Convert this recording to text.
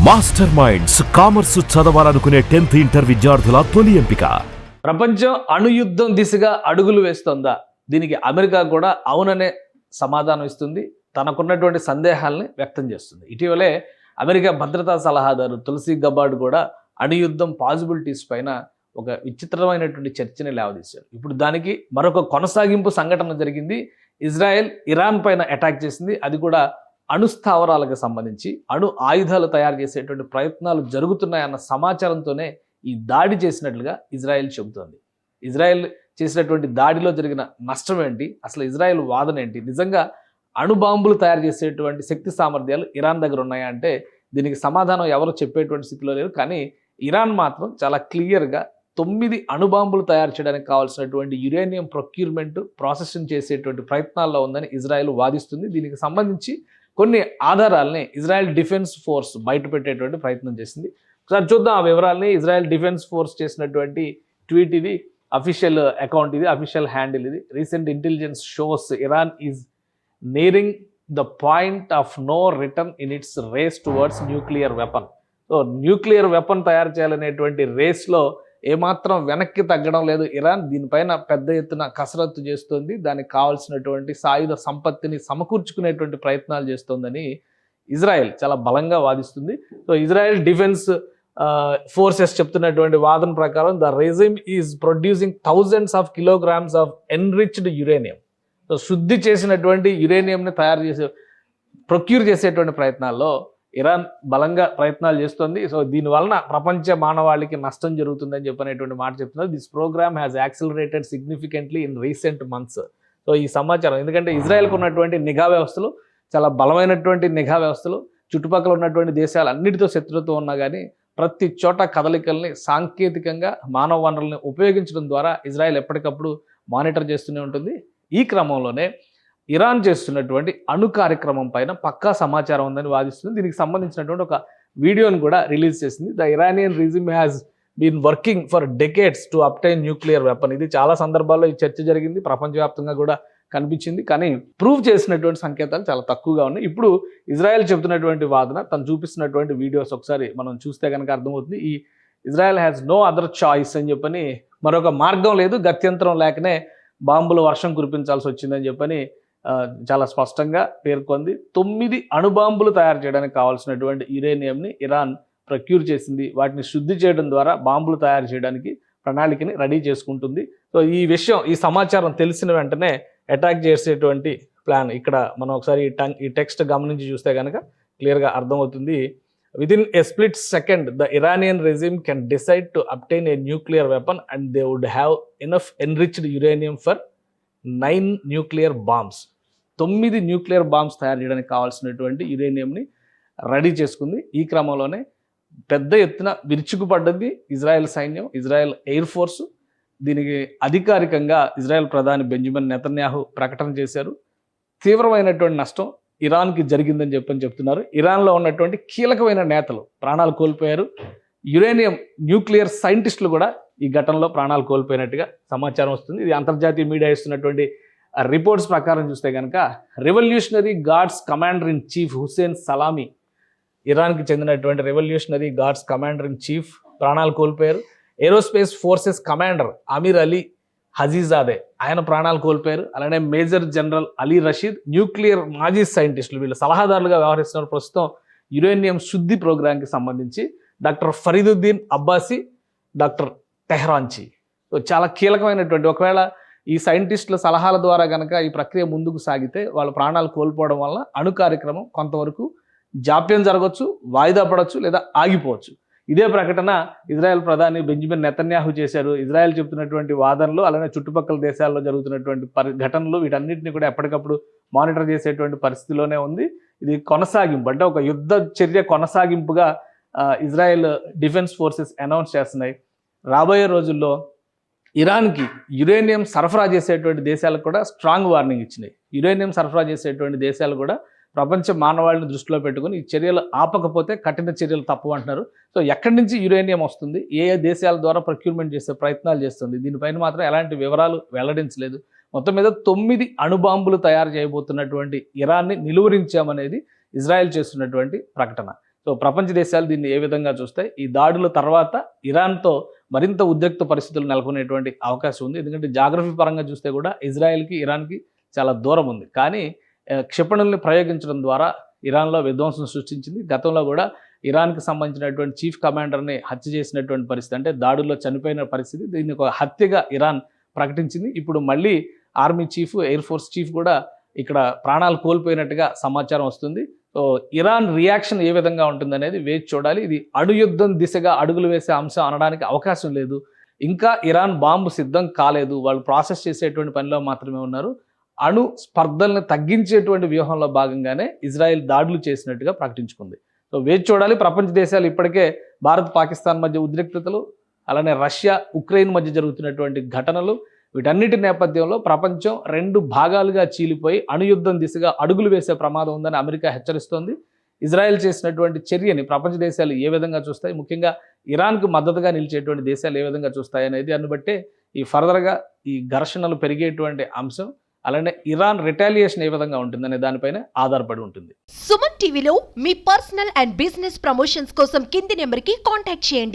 Master minds commerce చదవాలనుకునే 10th inter విద్యార్థుల తొలి ఎంపిక. ప్రపంచం అణుయుద్ధం దిశగా అడుగులు వేస్తోందా? దీనికి అమెరికా కూడా అవుననే సమాధానం ఇస్తుంది. తనకున్నటువంటి సందేహాలని వ్యక్తం చేస్తుంది. ఇటీవలే అమెరికా భద్రతా సలహాదారు తులసి గబార్డ్ కూడా అణుయుద్ధం పాసిబిలిటీస్ పైన ఒక విచిత్రమైనటువంటి చర్చని లేవదీశారు. ఇప్పుడు దానికి మరొక కొనసాగింపు సంఘటన జరిగింది. ఇజ్రాయెల్ ఇరాన్ పైన అటాక్ చేసింది. అది కూడా అణుస్థావరాలకు సంబంధించి అణు ఆయుధాలు తయారు చేసేటువంటి ప్రయత్నాలు జరుగుతున్నాయన్న సమాచారంతోనే ఈ దాడి చేసినట్లుగా ఇజ్రాయెల్ చెబుతోంది. ఇజ్రాయెల్ చేసినటువంటి దాడిలో జరిగిన నష్టం ఏంటి, అసలు ఇజ్రాయెల్ వాదన ఏంటి, నిజంగా అణుబాంబులు తయారు చేసేటువంటి శక్తి సామర్థ్యాలు ఇరాన్ దగ్గర ఉన్నాయా అంటే దీనికి సమాధానం ఎవరు చెప్పేటువంటి స్థితిలో లేరు. కానీ ఇరాన్ మాత్రం చాలా క్లియర్గా 9 అణుబాంబులు తయారు చేయడానికి కావాల్సినటువంటి యురేనియం ప్రొక్యూర్మెంట్ ప్రాసెసింగ్ చేసేటువంటి ప్రయత్నాల్లో ఉందని ఇజ్రాయెల్ వాదిస్తుంది. దీనికి సంబంధించి కొన్ని ఆధారాలని ఇజ్రాయెల్ డిఫెన్స్ ఫోర్స్ బయటపెట్టేటువంటి ప్రయత్నం చేసింది. ఒకసారి చూద్దాం ఆ వివరాలని. ఇజ్రాయెల్ డిఫెన్స్ ఫోర్స్ చేసినటువంటి ట్వీట్ ఇది, అఫీషియల్ అకౌంట్ ఇది, అఫీషియల్ హ్యాండిల్ ఇది. Recent intelligence shows Iran is nearing the point of no return in its race towards nuclear weapon. So nuclear weapon తయారు చేయాలనేటువంటి రేస్లో ఏమాత్రం వెనక్కి తగ్గడం లేదు ఇరాన్. దీనిపైన పెద్ద ఎత్తున కసరత్తు చేస్తుంది. దానికి కావాల్సినటువంటి సాయుధ సంపత్తిని సమకూర్చుకునేటువంటి ప్రయత్నాలు చేస్తోందని ఇజ్రాయెల్ చాలా బలంగా వాదిస్తుంది. సో ఇజ్రాయెల్ డిఫెన్స్ ఫోర్సెస్ చెప్తున్నటువంటి వాదన ప్రకారం the regime is producing thousands of kilograms of enriched uranium. So శుద్ధి చేసినటువంటి యురేనియంని తయారు చేసే ప్రొక్యూర్ చేసేటువంటి ప్రయత్నాల్లో ఇరాన్ బలంగా ప్రయత్నాలు చేస్తుంది. సో దీనివలన ప్రపంచ మానవాళికి నష్టం జరుగుతుందని చెప్పనేటువంటి మాట చెప్తున్నారు. This programme has accelerated significantly in recent months. So ఈ సమాచారం ఎందుకంటే ఇజ్రాయెల్కు ఉన్నటువంటి నిఘా వ్యవస్థలు చాలా బలమైనటువంటి నిఘా వ్యవస్థలు, చుట్టుపక్కల ఉన్నటువంటి దేశాలు అన్నిటితో శత్రుత్వం ఉన్నా కానీ ప్రతి చోట కదలికల్ని సాంకేతికంగా మానవ వనరుల్ని ఉపయోగించడం ద్వారా ఇజ్రాయెల్ ఎప్పటికప్పుడు మానిటర్ చేస్తూనే ఉంటుంది. ఈ క్రమంలోనే ఇరాన్ చేస్తున్నటువంటి అణు కార్యక్రమం పైన పక్కా సమాచారం ఉందని వాదిస్తుంది. దీనికి సంబంధించినటువంటి ఒక వీడియోని కూడా రిలీజ్ చేసింది. The Iranian regime has been working for decades to obtain nuclear weapon. ఇది చాలా సందర్భాల్లో ఈ చర్చ జరిగింది, ప్రపంచవ్యాప్తంగా కూడా కనిపించింది. కానీ ప్రూవ్ చేసినటువంటి సంకేతాలు చాలా తక్కువగా ఉన్నాయి. ఇప్పుడు ఇజ్రాయెల్ చెబుతున్నటువంటి వాదన, తను చూపిస్తున్నటువంటి వీడియోస్ ఒకసారి మనం చూస్తే కనుక అర్థమవుతుంది. ఈ Israel has no other choice అని చెప్పని, మరొక మార్గం లేదు, గత్యంతరం లేకనే బాంబుల వర్షం కురిపించాల్సి వచ్చిందని చెప్పని చాలా స్పష్టంగా పేర్కొంది. 9 అణుబాంబులు తయారు చేయడానికి కావాల్సినటువంటి యురేనియంని ఇరాన్ ప్రొక్యూర్ చేసింది. వాటిని శుద్ధి చేయడం ద్వారా బాంబులు తయారు చేయడానికి ప్రణాళికని రెడీ చేసుకుంటుంది. సో ఈ విషయం, ఈ సమాచారం తెలిసిన వెంటనే అటాక్ చేసేటువంటి ప్లాన్. ఇక్కడ మనం ఒకసారి ఈ టెక్స్ట్ గమనించి చూస్తే కనుక క్లియర్గా అర్థమవుతుంది. Within a split second the Iranian regime can decide to obtain a nuclear weapon and they would have enough enriched uranium for 9 nuclear bombs. 9 nuclear bombs తయారు చేయడానికి కావాల్సినటువంటి యురేనియంని రెడీ చేసుకుంది. ఈ క్రమంలోనే పెద్ద ఎత్తున విరుచుకుపడ్డది ఇజ్రాయెల్ సైన్యం, ఇజ్రాయెల్ ఎయిర్ ఫోర్స్. దీనికి అధికారికంగా ఇజ్రాయెల్ ప్రధాని బెంజమిన్ నెతన్యాహు ప్రకటన చేశారు. తీవ్రమైనటువంటి నష్టం ఇరాన్కి జరిగిందని చెప్తున్నారు. ఇరాన్లో ఉన్నటువంటి కీలకమైన నేతలు ప్రాణాలు కోల్పోయారు. యురేనియం న్యూక్లియర్ సైంటిస్టులు కూడా ఈ ఘటనలో ప్రాణాలు కోల్పోయినట్టుగా సమాచారం వస్తుంది. ఇది అంతర్జాతీయ మీడియా ఇస్తున్నటువంటి రిపోర్ట్స్ ప్రకారం చూస్తే కనుక revolutionary guards commander in chief Hussein Salami, ఇరాన్కి చెందినటువంటి revolutionary guards commander in chief ప్రాణాలు కోల్పోయారు. Aerospace forces commander Amir Ali Hajizadeh, ఆయన ప్రాణాలు కోల్పోయారు. అలానే major general Ali Rashid, nuclear మాజీ సైంటిస్టులు, వీళ్ళు సలహాదారులుగా వ్యవహరిస్తున్నారు ప్రస్తుతం యురేనియం శుద్ధి ప్రోగ్రాంకి సంబంధించి. Doctor Fariduddin Abbasi, doctor Tehranchi. So చాలా కీలకమైనటువంటి, ఒకవేళ ఈ సైంటిస్టుల సలహాల ద్వారా కనుక ఈ ప్రక్రియ ముందుకు సాగితే వాళ్ళ ప్రాణాలు కోల్పోవడం వల్ల అణు కార్యక్రమం కొంతవరకు జాప్యం జరగవచ్చు, వాయిదా పడవచ్చు, లేదా ఆగిపోవచ్చు. ఇదే ప్రకటన ఇజ్రాయెల్ ప్రధాని బెంజమిన్ నెతన్యాహు చేశారు. ఇజ్రాయెల్ చెబుతున్నటువంటి వాదనలు, అలానే చుట్టుపక్కల దేశాల్లో జరుగుతున్నటువంటి ఘటనలు, వీటన్నిటిని కూడా ఎప్పటికప్పుడు మానిటర్ చేసేటువంటి పరిస్థితిలోనే ఉంది. ఇది కొనసాగింపు, అంటే ఒక యుద్ధ చర్య కొనసాగింపుగా ఇజ్రాయెల్ డిఫెన్స్ ఫోర్సెస్ అనౌన్స్ చేస్తున్నాయి. రాబోయే రోజుల్లో ఇరాన్కి యురేనియం సరఫరా చేసేటువంటి దేశాలకు కూడా స్ట్రాంగ్ వార్నింగ్ ఇచ్చినాయి. యురేనియం సరఫరా చేసేటువంటి దేశాలు కూడా ప్రపంచ మానవాళిని దృష్టిలో పెట్టుకుని ఈ చర్యలు ఆపకపోతే కఠిన చర్యలు తప్పు అంటున్నారు. సో ఎక్కడి నుంచి యురేనియం వస్తుంది, ఏ దేశాల ద్వారా ప్రొక్యూర్మెంట్ చేసే ప్రయత్నాలు చేస్తుంది, దీనిపైన మాత్రం ఎలాంటి వివరాలు వెల్లడించలేదు. మొత్తం మీద 9 అణుబాంబులు తయారు చేయబోతున్నటువంటి ఇరాన్ని నిలువరించామనేది ఇజ్రాయెల్ చేస్తున్నటువంటి ప్రకటన. సో ప్రపంచ దేశాలు దీన్ని ఏ విధంగా చూస్తాయి, ఈ దాడుల తర్వాత ఇరాన్తో మరింత ఉద్రిక్త పరిస్థితులు నెలకొనేటువంటి అవకాశం ఉంది. ఎందుకంటే జాగ్రఫీ పరంగా చూస్తే కూడా ఇజ్రాయెల్కి ఇరాన్కి చాలా దూరం ఉంది. కానీ క్షిపణుల్ని ప్రయోగించడం ద్వారా ఇరాన్లో విధ్వంసం సృష్టించింది. గతంలో కూడా ఇరాన్కి సంబంధించినటువంటి చీఫ్ కమాండర్ని హత్య చేసినటువంటి పరిస్థితి, అంటే దాడుల్లో చనిపోయిన పరిస్థితి. దీన్ని ఒక హత్యగా ఇరాన్ ప్రకటించింది. ఇప్పుడు మళ్ళీ army chief, air force chief కూడా ఇక్కడ ప్రాణాలు కోల్పోయినట్టుగా సమాచారం వస్తుంది. సో ఇరాన్ రియాక్షన్ ఏ విధంగా ఉంటుందనేది వేచి చూడాలి. ఇది అణుయుద్ధం దిశగా అడుగులు వేసే అంశం అనడానికి అవకాశం లేదు. ఇంకా ఇరాన్ బాంబు సిద్ధం కాలేదు, వాళ్ళు ప్రాసెస్ చేసేటువంటి పనిలో మాత్రమే ఉన్నారు. అణు స్పర్ధల్ని తగ్గించేటువంటి వ్యూహంలో భాగంగానే ఇజ్రాయెల్ దాడులు చేసినట్టుగా ప్రకటించుకుంది. సో వేచి చూడాలి. ప్రపంచ దేశాలు ఇప్పటికే భారత్ పాకిస్తాన్ మధ్య ఉద్రిక్తతలు, అలానే రష్యా ఉక్రెయిన్ మధ్య జరుగుతున్నటువంటి ఘటనలు, వీటన్నిటి నేపథ్యంలో ప్రపంచం 2 భాగాలుగా చీలిపోయి అణుయుద్ధం దిశగా అడుగులు వేసే ప్రమాదం ఉందని అమెరికా హెచ్చరిస్తోంది. ఇజ్రాయెల్ చేసినటువంటి చర్యని ప్రపంచ దేశాలు ఏ విధంగా చూస్తాయి, ముఖ్యంగా ఇరాన్కు మద్దతుగా నిలిచేటువంటి దేశాలు ఏ విధంగా చూస్తాయి అనేది దాన్ని బట్టే ఈ ఫర్దర్గా ఈ ఘర్షణలు పెరిగేటువంటి అంశం, అలానే ఇరాన్ రిటాలియేషన్ ఏ విధంగా ఉంటుందనే దానిపైన ఆధారపడి ఉంటుంది. సుమన్ టీవీలో మీ పర్సనల్ అండ్ బిజినెస్ ప్రమోషన్స్ కోసం కింది నెంబర్కి కాంటాక్ట్ చేయండి.